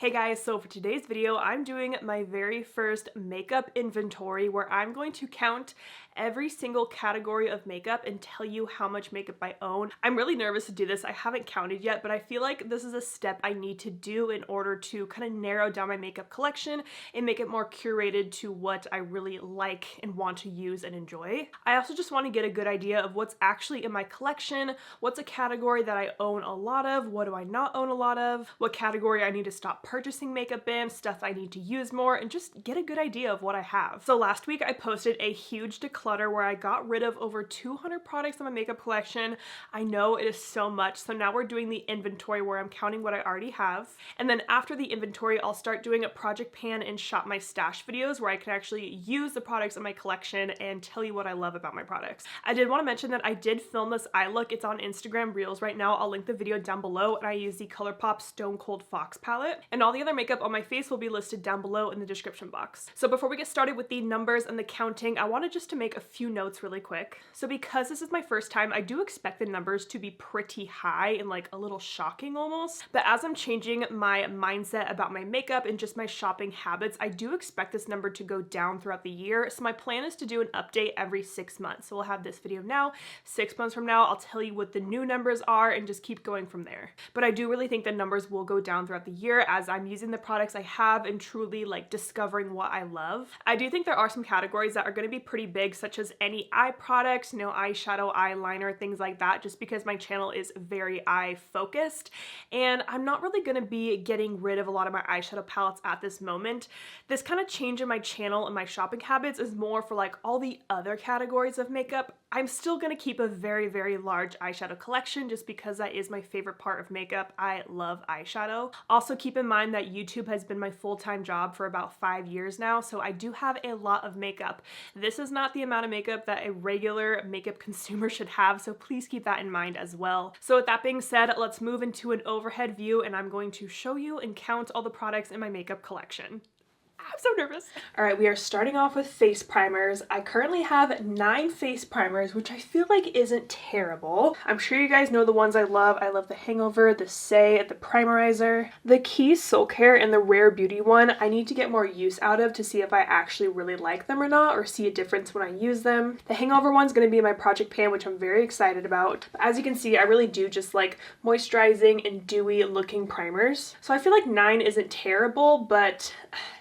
Hey guys, so for today's video, I'm doing my very first makeup inventory where I'm going to count every single category of makeup and tell you how much makeup I own. I'm really nervous to do this. I haven't counted yet, but I feel like this is a step I need to do in order to kind of narrow down my makeup collection and make it more curated to what I really like and want to use and enjoy. I also just want to get a good idea of what's actually in my collection, what's a category that I own a lot of, what do I not own a lot of, what category I need to stop purchasing makeup in, stuff I need to use more, and just get a good idea of what I have. So last week I posted a huge declutter where I got rid of over 200 products in my makeup collection. I know it is so much, so now we're doing the inventory where I'm counting what I already have. And then after the inventory, I'll start doing a project pan and shop my stash videos where I can actually use the products in my collection and tell you what I love about my products. I did want to mention that I did film this eye look. It's on Instagram Reels right now. I'll link the video down below, and I use the ColourPop Stone Cold Fox palette. And all the other makeup on my face will be listed down below in the description box. So before we get started with the numbers and the counting, I wanted just to make a few notes really quick. So because this is my first time, I do expect the numbers to be pretty high and like a little shocking almost. But as I'm changing my mindset about my makeup and just my shopping habits, I do expect this number to go down throughout the year. So my plan is to do an update every 6 months. So we'll have this video now. 6 months from now, I'll tell you what the new numbers are and just keep going from there. But I do really think the numbers will go down throughout the year as I'm using the products I have and truly like discovering what I love. I do think there are some categories that are going to be pretty big, such as any eye products, you know, eyeshadow, eyeliner, things like that, just because my channel is very eye focused and I'm not really going to be getting rid of a lot of my eyeshadow palettes at this moment. This kind of change in my channel and my shopping habits is more for like all the other categories of makeup. I'm still going to keep a very, very large eyeshadow collection just because that is my favorite part of makeup. I love eyeshadow. Also keep in mind that YouTube has been my full-time job for about 5 years now, so I do have a lot of makeup. This is not the amount of makeup that a regular makeup consumer should have, so please keep that in mind as well. So with that being said, let's move into an overhead view and I'm going to show you and count all the products in my makeup collection. I'm so nervous. All right, we are starting off with face primers. I currently have 9 face primers, which I feel like isn't terrible. I'm sure you guys know the ones I love. I love the Hangover, the Say, the Primerizer, the Key Soul Care, and the Rare Beauty one. I need to get more use out of to see if I actually really like them or not, or see a difference when I use them. The Hangover one's gonna be my project pan, which I'm very excited about. But as you can see, I really do just like moisturizing and dewy looking primers. So I feel like 9 isn't terrible, but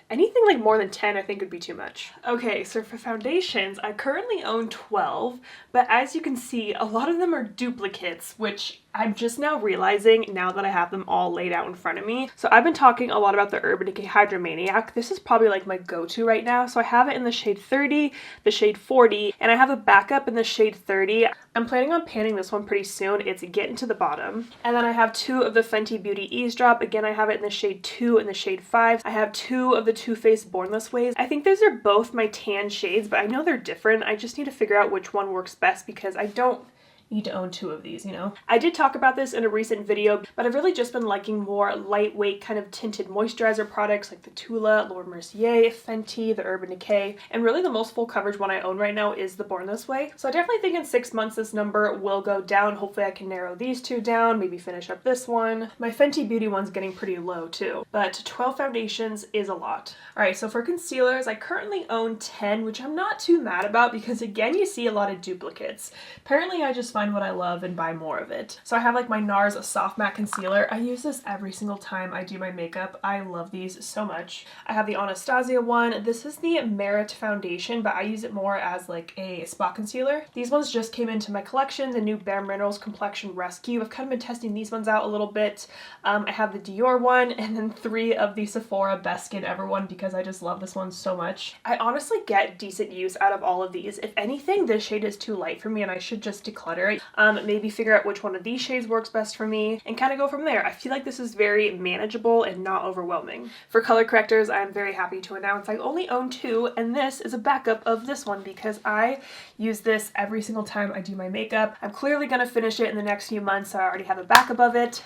anything like more than 10 I think would be too much. Okay, so for foundations, I currently own 12, but as you can see, a lot of them are duplicates, which I'm just now realizing now that I have them all laid out in front of me. So I've been talking a lot about the Urban Decay Hydromaniac. This is probably like my go-to right now. So I have it in the shade 30, the shade 40, and I have a backup in the shade 30. I'm planning on panning this one pretty soon. It's Getting to the Bottom. And then I have 2 of the Fenty Beauty Eavesdrop. Again, I have it in the shade 2 and the shade 5. I have 2 of the Too Faced Bornless Ways. I think those are both my tan shades, but I know they're different. I just need to figure out which one works best because I don't need to own 2 of these, you know? I did talk about this in a recent video, but I've really just been liking more lightweight kind of tinted moisturizer products like the Tula, Laura Mercier, Fenty, the Urban Decay, and really the most full coverage one I own right now is the Born This Way. So I definitely think in 6 months this number will go down. Hopefully I can narrow these 2 down, maybe finish up this one. My Fenty Beauty one's getting pretty low too, but 12 foundations is a lot. All right, so for concealers, I currently own 10, which I'm not too mad about because again, you see a lot of duplicates. Apparently I just find what I love and buy more of it. So I have like my NARS Soft Matte Concealer. I use this every single time I do my makeup. I love these so much. I have the Anastasia one. This is the Merit Foundation, but I use it more as like a spot concealer. These ones just came into my collection, the new Bare Minerals Complexion Rescue. I've kind of been testing these ones out a little bit. I have the Dior one and then 3 of the Sephora Best Skin Ever one because I just love this one so much. I honestly get decent use out of all of these. If anything, this shade is too light for me and I should just declutter it. Maybe figure out which one of these shades works best for me and kind of go from there. I feel like this is very manageable and not overwhelming. For color correctors, I'm very happy to announce I only own 2 and this is a backup of this one because I use this every single time I do my makeup. I'm clearly going to finish it in the next few months, so I already have a backup of it.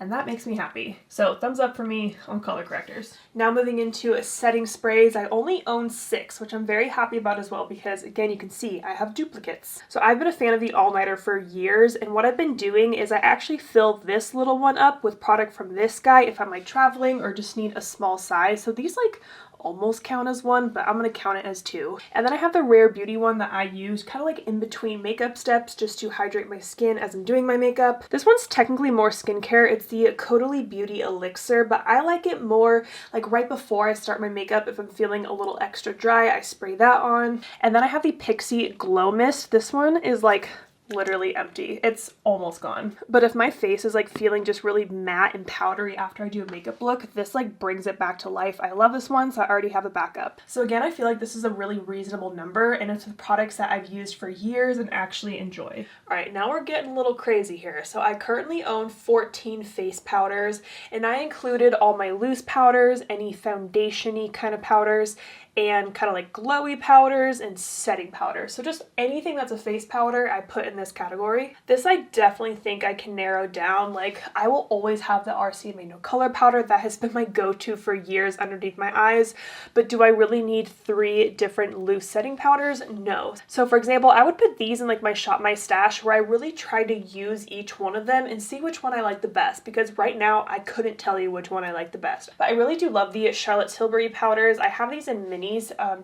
and that makes me happy. So thumbs up for me on color correctors. Now moving into setting sprays, I only own 6, which I'm very happy about as well because again, you can see I have duplicates. So I've been a fan of the all-nighter for years, and what I've been doing is I actually fill this little one up with product from this guy if I'm like traveling or just need a small size. So these like almost count as one, but I'm gonna count it as 2. And then I have the Rare Beauty one that I use kind of like in between makeup steps just to hydrate my skin as I'm doing my makeup. This one's technically more skincare. It's the Caudalie Beauty Elixir, but I like it more like right before I start my makeup. If I'm feeling a little extra dry, I spray that on. And then I have the Pixi Glow Mist. This one is like literally empty. It's almost gone. But if my face is like feeling just really matte and powdery after I do a makeup look, this like brings it back to life. I love this one, so I already have a backup. So again, I feel like this is a really reasonable number, and it's with products that I've used for years and actually enjoy. All right, now we're getting a little crazy here. So I currently own 14 face powders, and I included all my loose powders, any foundation-y kind of powders, and kind of like glowy powders and setting powder. So just anything that's a face powder, I put in this category. This I definitely think I can narrow down. Like I will always have the RC Made No Color powder. That has been my go-to for years underneath my eyes. But do I really need 3 different loose setting powders? No. So for example, I would put these in like my Shop My Stash, where I really try to use each one of them and see which one I like the best, because right now I couldn't tell you which one I like the best. But I really do love the Charlotte Tilbury powders. I have these in minis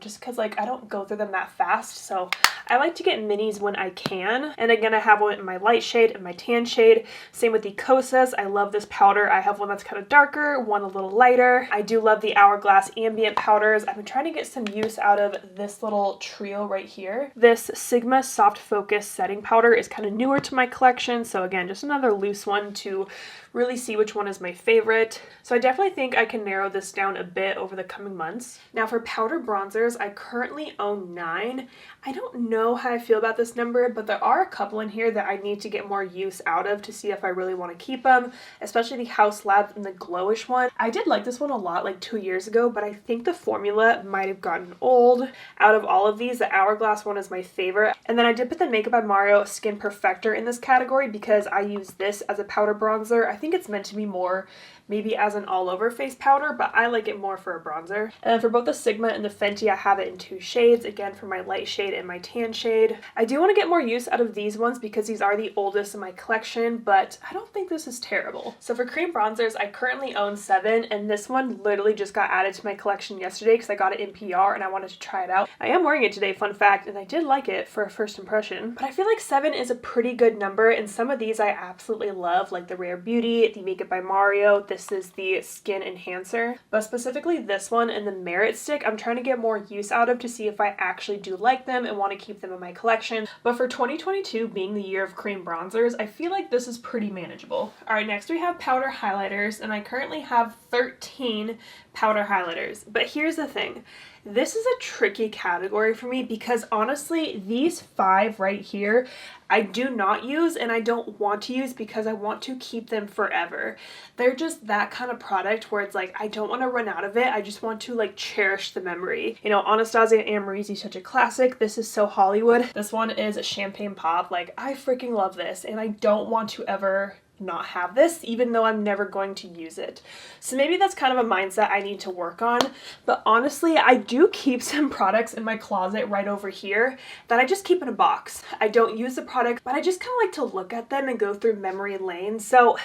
just because like I don't go through them that fast, so I like to get minis when I can. And again, I have one in my light shade and my tan shade. Same with the Kosas. I love this powder. I have one that's kind of darker, one a little lighter. I do love the Hourglass Ambient powders. I've been trying to get some use out of this little trio right here. This Sigma Soft Focus setting powder is kind of newer to my collection, so again, just another loose one to really see which one is my favorite. So I definitely think I can narrow this down a bit over the coming months. Now for powder bronzers, I currently own 9. I don't know how I feel about this number, but there are a couple in here that I need to get more use out of to see if I really want to keep them, especially the House Lab and the Glowish one. I did like this one a lot like 2 years ago, but I think the formula might have gotten old. Out of all of these, the Hourglass one is my favorite. And then I did put the Makeup by Mario Skin Perfector in this category because I use this as a powder bronzer. I think it's meant to be more maybe as an all-over face powder, but I like it more for a bronzer. And then for both the Sigma and the Fenty, I have it in 2 shades, again for my light shade and my tan shade. I do want to get more use out of these ones because these are the oldest in my collection, but I don't think this is terrible. So for cream bronzers, I currently own 7, and this one literally just got added to my collection yesterday because I got it in PR and I wanted to try it out. I am wearing it today, fun fact, and I did like it for a first impression. But I feel like 7 is a pretty good number, and some of these I absolutely love, like the Rare Beauty, the Makeup by Mario. This is the Skin Enhancer, but specifically this one and the Merit Stick, I'm trying to get more use out of to see if I actually do like them and want to keep them in my collection. But for 2022 being the year of cream bronzers, I feel like this is pretty manageable. Alright, next we have powder highlighters, and I currently have 13 powder highlighters. But here's the thing. This is a tricky category for me because honestly, these 5 right here, I do not use and I don't want to use because I want to keep them forever. They're just that kind of product where it's like, I don't want to run out of it. I just want to like cherish the memory. You know, Anastasia Amorisi is such a classic. This is so Hollywood. This one is a Champagne Pop. Like, I freaking love this and I don't want to ever not have this, even though I'm never going to use it. So maybe that's kind of a mindset I need to work on. But honestly, I do keep some products in my closet right over here that I just keep in a box. I don't use the product, but I just kind of like to look at them and go through memory lane. So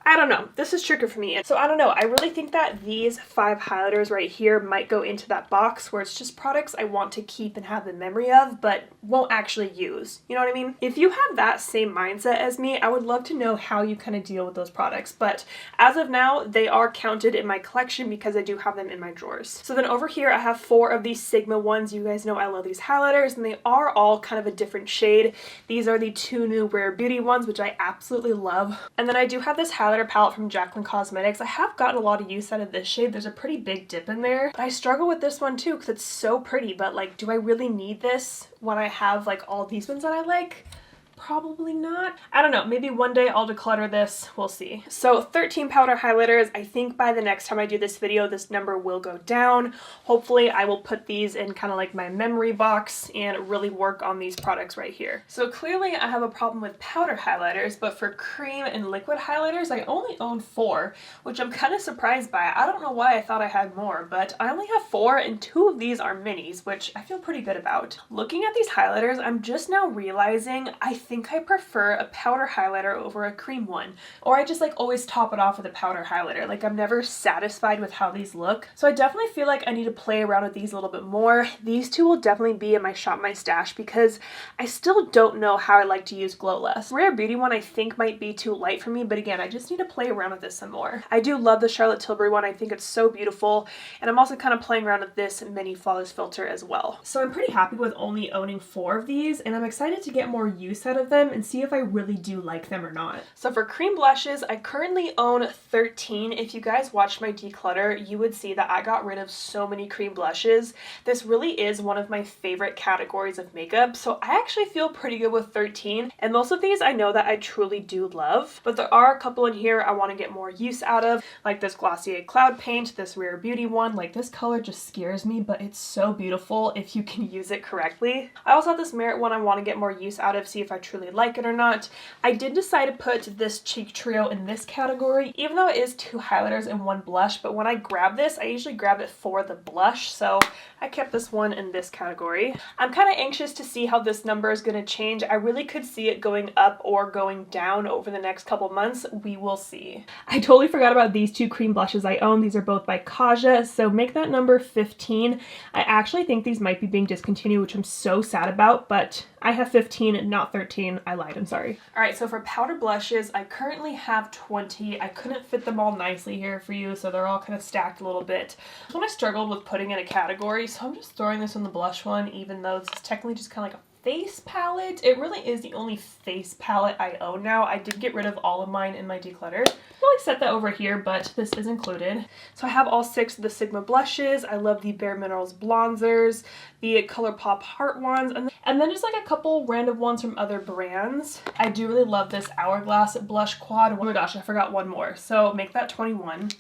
I don't know. This is tricky for me. So I don't know. I really think that these 5 highlighters right here might go into that box where it's just products I want to keep and have the memory of, but won't actually use. You know what I mean? If you have that same mindset as me, I would love to know how you kind of deal with those products. But as of now, they are counted in my collection because I do have them in my drawers. So then over here, I have 4 of these Sigma ones. You guys know I love these highlighters, and they are all kind of a different shade. These are the 2 new Rare Beauty ones, which I absolutely love. And then I do have this highlighter palette from Jaclyn Cosmetics. I have gotten a lot of use out of this shade. There's a pretty big dip in there, but I struggle with this one too because it's so pretty, but like, do I really need this when I have like all these ones that I like? probably not. I don't know, maybe one day I'll declutter this, we'll see. So 13 powder highlighters. I think by the next time I do this video, this number will go down. Hopefully I will put these in kind of like my memory box and really work on these products right here. So clearly I have a problem with powder highlighters, but for cream and liquid highlighters, I only own 4, which I'm kind of surprised by. I don't know why I thought I had more, but I only have 4 and 2 of these are minis, which I feel pretty good about. Looking at these highlighters, I'm just now realizing I think I prefer a powder highlighter over a cream one, or I just like always top it off with a powder highlighter. Like I'm never satisfied with how these look. So I definitely feel like I need to play around with these a little bit more. These two will definitely be in my Shop My Stash because I still don't know how I like to use Glow Less. Rare Beauty one I think might be too light for me, but again, I just need to play around with this some more. I do love the Charlotte Tilbury one. I think it's so beautiful, and I'm also kind of playing around with this mini flawless filter as well. So I'm pretty happy with only owning 4 of these, and I'm excited to get more use out of them and see if I really do like them or not. So for cream blushes, I currently own 13. If you guys watched my declutter, you would see that I got rid of so many cream blushes. This really is one of my favorite categories of makeup, so I actually feel pretty good with 13, and most of these I know that I truly do love, but there are a couple in here I want to get more use out of, like this Glossier Cloud Paint, this Rare Beauty one. Like this color just scares me, but it's so beautiful if you can use it correctly. I also have this Merit one I want to get more use out of, see if I truly like it or not. I did decide to put this cheek trio in this category, even though it is 2 highlighters and 1 blush, but when I grab this, I usually grab it for the blush, so I kept this one in this category. I'm kind of anxious to see how this number is going to change. I really could see it going up or going down over the next couple months. We will see. I totally forgot about these 2 cream blushes I own. These are both by Kaja, so make that number 15. I actually think these might be being discontinued, which I'm so sad about, but I have 15 and not 13. I lied, I'm sorry. Alright, so for powder blushes, I currently have 20. I couldn't fit them all nicely here for you, so they're all kind of stacked a little bit. This one I struggled with putting in a category, so I'm just throwing this in the blush one, even though this is technically just kind of like a face palette. It really is the only face palette I own now. I did get rid of all of mine in my declutter. I'll set that over here, but this is included. So I have all 6 of the Sigma blushes. I love the Bare Minerals bronzers, the ColourPop heart ones, and then just like a couple random ones from other brands. I do really love this Hourglass blush quad. Oh my gosh, I forgot one more. So make that 21.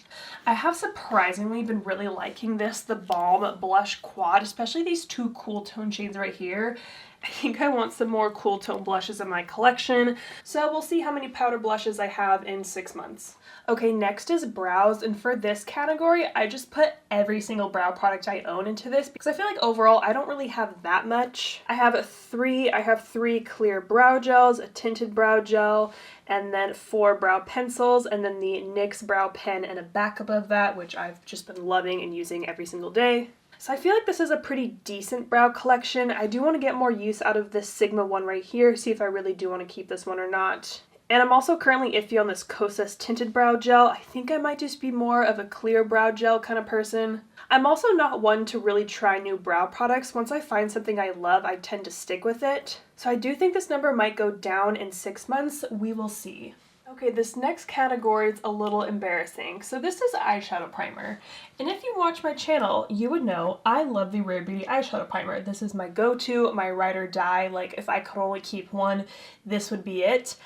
I have surprisingly been really liking this, the Balm blush quad, especially these 2 cool tone shades right here. I think I want some more cool tone blushes in my collection, so we'll see how many powder blushes I have in 6 months. Okay, next is brows, and for this category, I just put every single brow product I own into this because I feel like overall I don't really have that much. I have 3 clear brow gels, a tinted brow gel, and then 4 brow pencils, and then the NYX brow pen and a backup of that, which I've just been loving and using every single day. So I feel like this is a pretty decent brow collection. I do want to get more use out of this Sigma one right here, see if I really do want to keep this one or not. And I'm also currently iffy on this Kosas tinted brow gel. I think I might just be more of a clear brow gel kind of person. I'm also not one to really try new brow products. Once I find something I love, I tend to stick with it. So I do think this number might go down in 6 months. We will see. Okay, this next category is a little embarrassing. So this is eyeshadow primer. And if you watch my channel, you would know I love the Rare Beauty eyeshadow primer. This is my go-to, my ride or die. Like if I could only keep one, this would be it.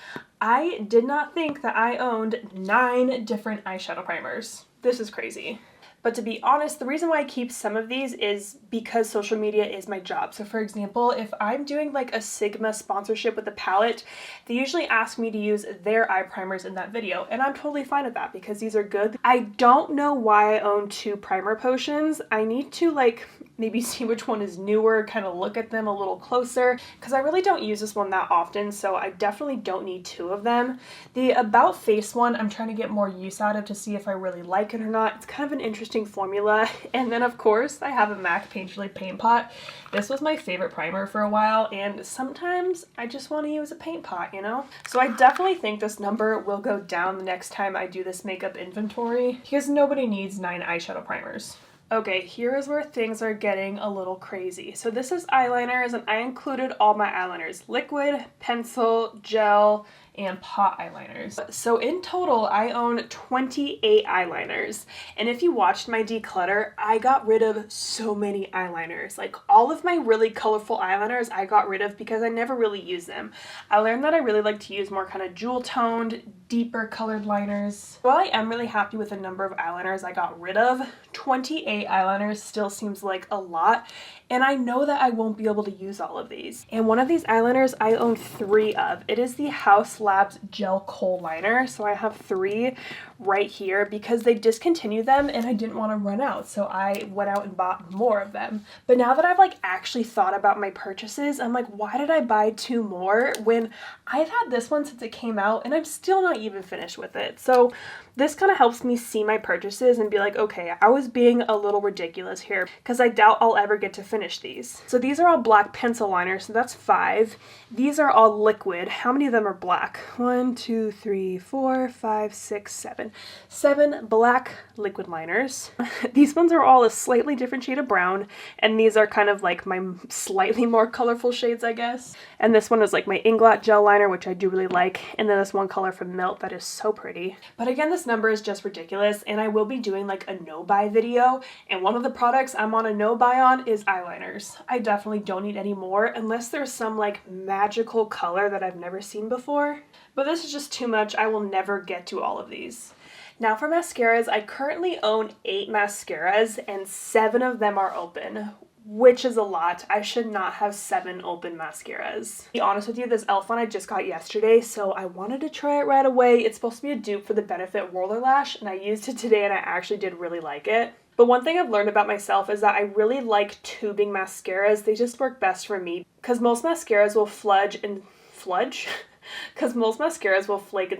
I did not think that I owned 9 different eyeshadow primers. This is crazy. But to be honest, the reason why I keep some of these is because social media is my job. So for example, if I'm doing like a Sigma sponsorship with a palette, they usually ask me to use their eye primers in that video, and I'm totally fine with that because these are good. I don't know why I own 2 primer potions. I need to like maybe see which one is newer, kind of look at them a little closer, because I really don't use this one that often, so I definitely don't need 2 of them. The About Face one, I'm trying to get more use out of to see if I really like it or not. It's kind of an interesting formula. And then of course, I have a MAC Painterly Paint Pot. This was my favorite primer for a while, and sometimes I just want to use a paint pot, you know? So I definitely think this number will go down the next time I do this makeup inventory, because nobody needs 9 eyeshadow primers. Okay, here is where things are getting a little crazy. So this is eyeliners, and I included all my eyeliners: liquid, pencil, gel, and pot eyeliners. So in total, I own 28 eyeliners. And if you watched my declutter, I got rid of so many eyeliners. Like all of my really colorful eyeliners I got rid of because I never really use them. I learned that I really like to use more kind of jewel toned, deeper colored liners. While I am really happy with the number of eyeliners I got rid of, 28 eyeliners still seems like a lot. And I know that I won't be able to use all of these. And one of these eyeliners I own 3 of. It is the Haus Labs Gel Kohl Liner. So I have 3 right here because they discontinued them and I didn't want to run out. So I went out and bought more of them. But now that I've like actually thought about my purchases, I'm like, why did I buy 2 more when I've had this one since it came out and I'm still not even finished with it? So this kind of helps me see my purchases and be like, okay, I was being a little ridiculous here because I doubt I'll ever get to finish these. So these are all black pencil liners, so that's 5. These are all liquid. How many of them are black? 1, 2, 3, 4, 5, 6, 7. 7 black liquid liners. These ones are all a slightly different shade of brown, and these are kind of like my slightly more colorful shades, I guess. And this one is like my Inglot gel liner, which I do really like, and then this one color from Melt that is so pretty. But again, this number is just ridiculous, and I will be doing like a no-buy video, and one of the products I'm on a no-buy on is eyeliners. I definitely don't need any more unless there's some like magical color that I've never seen before. But this is just too much. I will never get to all of these. Now for mascaras, I currently own 8 mascaras and 7 of them are open, which is a lot. I should not have 7 open mascaras. To be honest with you, this e.l.f. one I just got yesterday, so I wanted to try it right away. It's supposed to be a dupe for the Benefit Roller Lash, and I used it today and I actually did really like it. But one thing I've learned about myself is that I really like tubing mascaras. They just work best for me because most mascaras will flake and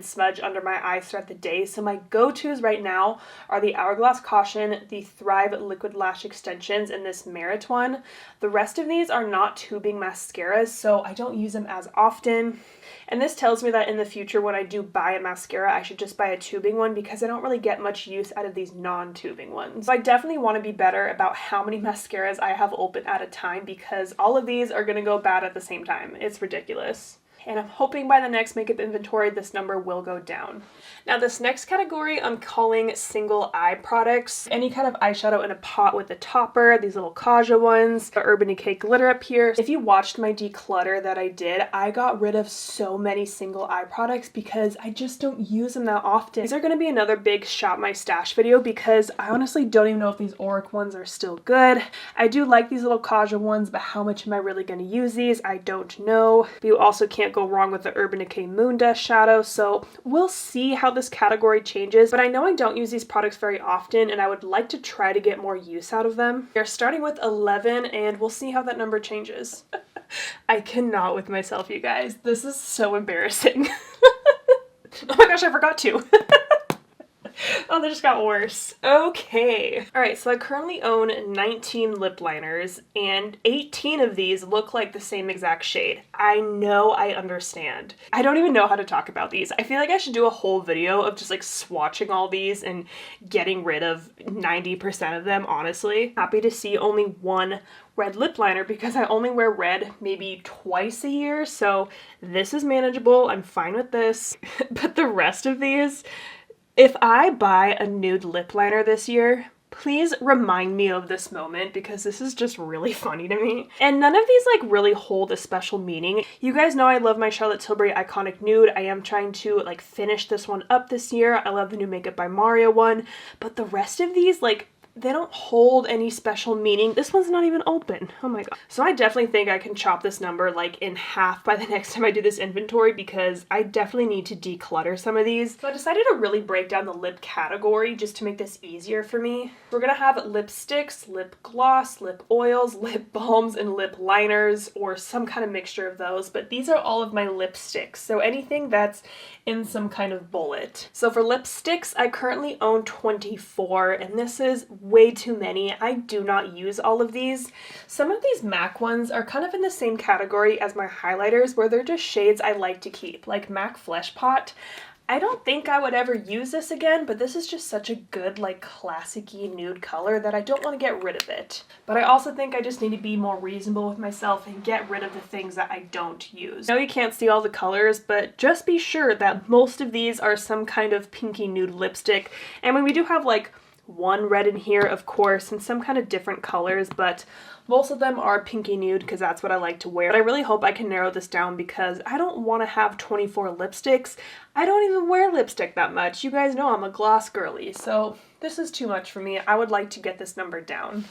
smudge under my eyes throughout the day. So my go-tos right now are the Hourglass Caution, the Thrive Liquid Lash Extensions, and this Merit one. The rest of these are not tubing mascaras, so I don't use them as often. And this tells me that in the future when I do buy a mascara, I should just buy a tubing one because I don't really get much use out of these non-tubing ones. So I definitely want to be better about how many mascaras I have open at a time because all of these are going to go bad at the same time. It's ridiculous. And I'm hoping by the next makeup inventory this number will go down. Now this next category I'm calling single eye products. Any kind of eyeshadow in a pot with a topper, these little Kaja ones, the Urban Decay glitter up here. If you watched my declutter that I did, I got rid of so many single eye products because I just don't use them that often. These are going to be another big shop my stash video because I honestly don't even know if these Auric ones are still good. I do like these little Kaja ones, but how much am I really going to use these? I don't know. But you also can't go wrong with the Urban Decay Moon Dust shadow, so we'll see how this category changes, but I know I don't use these products very often and I would like to try to get more use out of them. We're starting with 11 and we'll see how that number changes. I cannot with myself, you guys. This is so embarrassing. Oh my gosh, I forgot to. Oh, they just got worse. Okay. Alright, so I currently own 19 lip liners, and 18 of these look like the same exact shade. I know, I understand. I don't even know how to talk about these. I feel like I should do a whole video of just like swatching all these and getting rid of 90% of them, honestly. Happy to see only one red lip liner because I only wear red maybe twice a year, so this is manageable. I'm fine with this. But the rest of these, if I buy a nude lip liner this year, please remind me of this moment because this is just really funny to me. And none of these like really hold a special meaning. You guys know I love my Charlotte Tilbury Iconic Nude. I am trying to like finish this one up this year. I love the new Makeup by Mario one, but the rest of these, like, they don't hold any special meaning. This one's not even open. Oh my god. So I definitely think I can chop this number like in half by the next time I do this inventory because I definitely need to declutter some of these. So I decided to really break down the lip category just to make this easier for me. We're gonna have lipsticks, lip gloss, lip oils, lip balms, and lip liners, or some kind of mixture of those, but these are all of my lipsticks. So anything that's in some kind of bullet. So for lipsticks, I currently own 24, and this is way too many. I do not use all of these. Some of these MAC ones are kind of in the same category as my highlighters where they're just shades I like to keep, like MAC Flesh Pot. I don't think I would ever use this again, but this is just such a good, like, classic-y nude color that I don't want to get rid of it. But I also think I just need to be more reasonable with myself and get rid of the things that I don't use. I know you can't see all the colors, but just be sure that most of these are some kind of pinky nude lipstick. And when we do have, like, one red in here, of course, and some kind of different colors, but most of them are pinky nude because that's what I like to wear. But I really hope I can narrow this down because I don't want to have 24 lipsticks. I don't even wear lipstick that much. You guys know I'm a gloss girly, so this is too much for me. I would like to get this number down.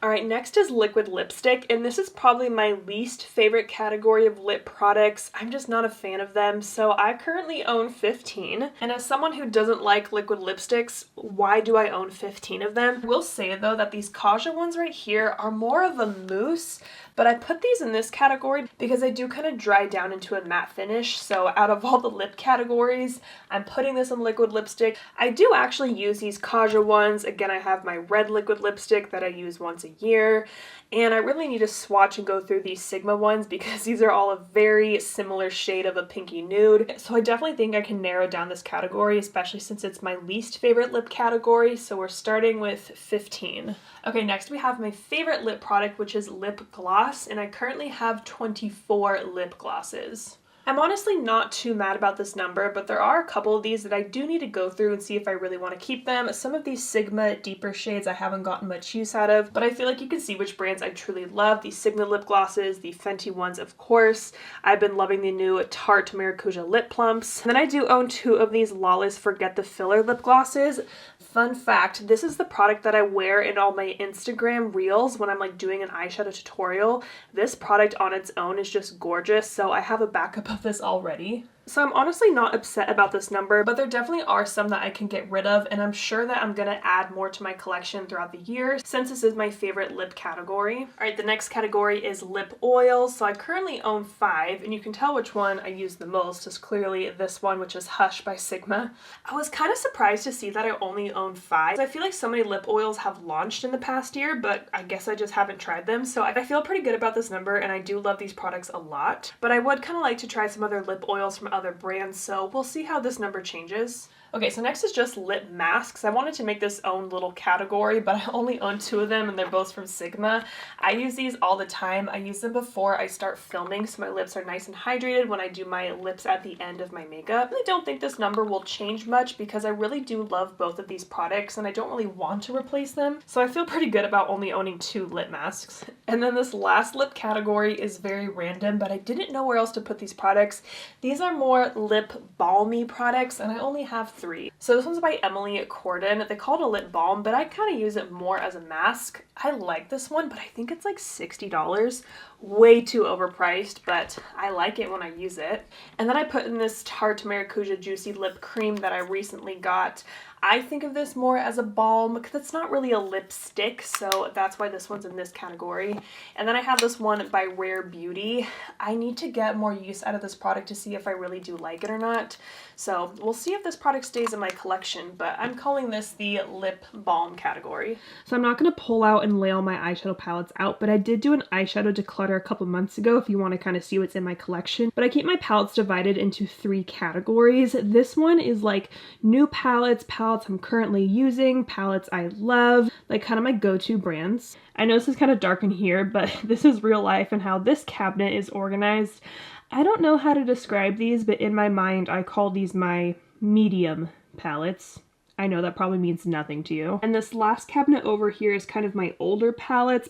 Alright, next is liquid lipstick, and this is probably my least favorite category of lip products. I'm just not a fan of them, so I currently own 15. And as someone who doesn't like liquid lipsticks, why do I own 15 of them? I will say though that these Kaja ones right here are more of a mousse, but I put these in this category because they do kind of dry down into a matte finish. So out of all the lip categories, I'm putting this in liquid lipstick. I do actually use these Kaja ones. Again, I have my red liquid lipstick that I use once a year. And I really need to swatch and go through these Sigma ones because these are all a very similar shade of a pinky nude. So I definitely think I can narrow down this category, especially since it's my least favorite lip category. So we're starting with 15. Okay, next we have my favorite lip product, which is lip gloss, and I currently have 24 lip glosses. I'm honestly not too mad about this number, but there are a couple of these that I do need to go through and see if I really want to keep them. Some of these Sigma deeper shades I haven't gotten much use out of, but I feel like you can see which brands I truly love. The Sigma lip glosses, the Fenty ones, of course. I've been loving the new Tarte Maracuja lip plumps. And then I do own 2 of these Lawless Forget the Filler lip glosses. Fun fact, this is the product that I wear in all my Instagram reels when I'm like doing an eyeshadow tutorial. This product on its own is just gorgeous, so I have a backup of this already. So I'm honestly not upset about this number, but there definitely are some that I can get rid of, and I'm sure that I'm gonna add more to my collection throughout the year since this is my favorite lip category. Alright, the next category is lip oils. So I currently own 5, and you can tell which one I use the most is clearly this one, which is Hush by Sigma. I was kind of surprised to see that I only own 5. I feel like so many lip oils have launched in the past year, but I guess I just haven't tried them. So I feel pretty good about this number, and I do love these products a lot. But I would kind of like to try some other lip oils from other brands, so we'll see how this number changes. Okay, so next is just lip masks. I wanted to make this own little category, but I only own 2 of them and they're both from Sigma. I use these all the time. I use them before I start filming so my lips are nice and hydrated when I do my lips at the end of my makeup. I don't think this number will change much because I really do love both of these products and I don't really want to replace them. So I feel pretty good about only owning 2 lip masks. And then this last lip category is very random, but I didn't know where else to put these products. These are more lip balmy products and I only have 3. So this one's by Emily Corden. They call it a lip balm, but I kind of use it more as a mask. I like this one, but I think it's like $60. Way too overpriced, but I like it when I use it. And then I put in this Tarte Maracuja Juicy Lip Cream that I recently got. I think of this more as a balm because it's not really a lipstick, so that's why this one's in this category. And then I have this one by Rare Beauty. I need to get more use out of this product to see if I really do like it or not. So we'll see if this product stays in my collection, but I'm calling this the lip balm category. So I'm not going to pull out and lay all my eyeshadow palettes out, but I did do an eyeshadow declutter a couple months ago if you want to kind of see what's in my collection. But I keep my palettes divided into 3 categories. This one is like new palettes I'm currently using, palettes I love, like kind of my go-to brands. I know this is kind of dark in here, but this is real life and how this cabinet is organized. I don't know how to describe these, but in my mind I call these my medium palettes. I know that probably means nothing to you. And this last cabinet over here is kind of my older palettes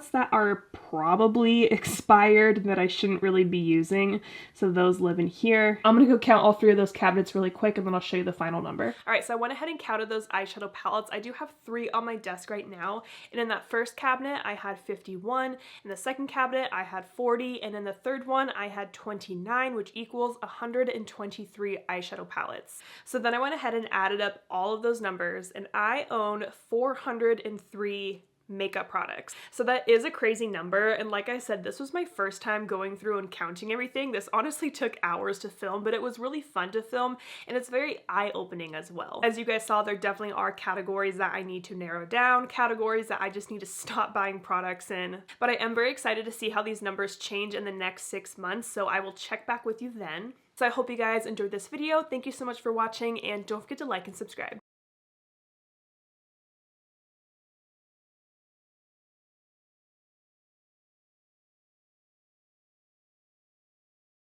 that are probably expired that I shouldn't really be using. So those live in here. I'm gonna go count all 3 of those cabinets really quick and then I'll show you the final number. All right, so I went ahead and counted those eyeshadow palettes. I do have 3 on my desk right now. And in that first cabinet, I had 51. In the second cabinet, I had 40. And in the third one, I had 29, which equals 123 eyeshadow palettes. So then I went ahead and added up all of those numbers and I own 403 makeup products. So that is a crazy number, and like I said, this was my first time going through and counting everything. This honestly took hours to film, but it was really fun to film and it's very eye-opening as well. As you guys saw, there definitely are categories that I need to narrow down, categories that I just need to stop buying products in. But I am very excited to see how these numbers change in the next 6 months, so I will check back with you then. So I hope you guys enjoyed this video. Thank you so much for watching, and don't forget to like and subscribe.